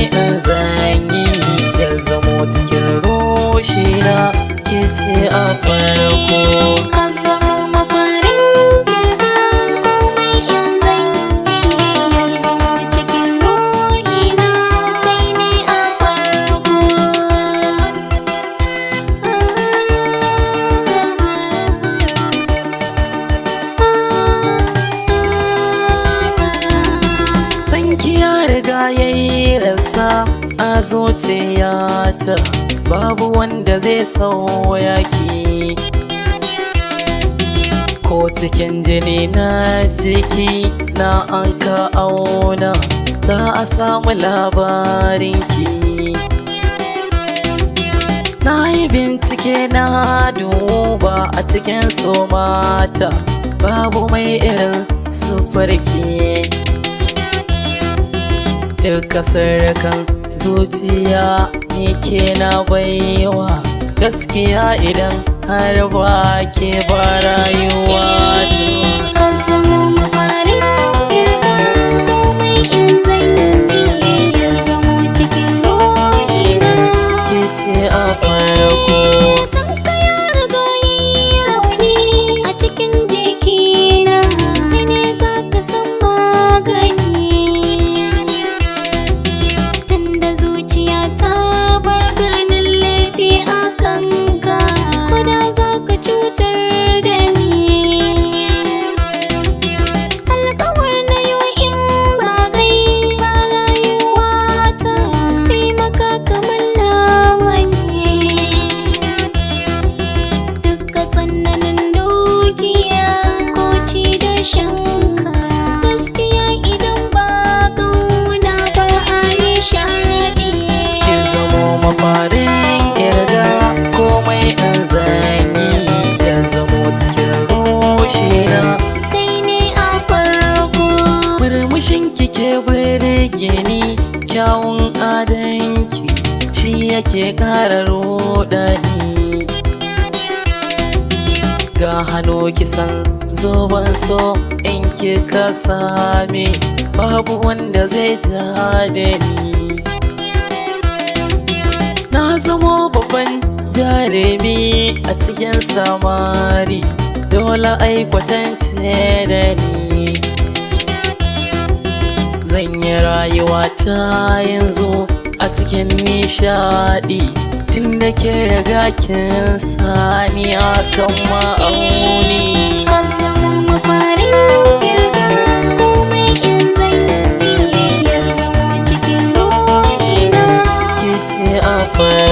komai in zanyi ya zamo cikin roshina ke ce a farko. Ka zamo mafarin girka komai in zanyi ya zamo cikin ruhina kai ne a farko. Sanki ya riga yayi rasa a zuciyata, babu wanda zai sauya ki. Ko cikin jini na jiki na an ka auna, za a samu labarinki. Na yi bincike na duba a cikin su mata, babu mai irin sufarki. Duka sirrikan zuciya ni ke na baiwa, gaskiya idan har ba ke ba rayuwa ta. Ka zamo mafarin girka komai in zanyi ya zamo cikin ruhina Ke ce a farko. san ka ya riga yayi rauni a cikin jikina kai ne za ka san magani. Tunda zuciya ta bar ganin laifi a kanka, ko da za ka cutar da ni. Alƙawar na yau in ba kai ba rayuwata, taimaka kamar lamani. Dukka tsananin dukiya ko ci da shanka, gaskiya idan ba kauna ba a nishaɗi. Ki zamo mafarin kirga komai in zanyi ya zamo cikin roshina. Kai ne a farko. Murmushin ki ke burge ni, kyawun adanki shi yake ƙara rudani. Ga hannu kisan zoben so in kika same, babu wanda zai ja da ni. Na zamo babban jarumi a cikin samari, dole ai kwatance da ni. Zan yi rayuwa ta yanzu a cikin nishaɗi, tun da ke riga kin sani akan ma'auni. Ka zamo mafarin girka komai in zanyi ya zamo cikin ruhina Ke ce a farko.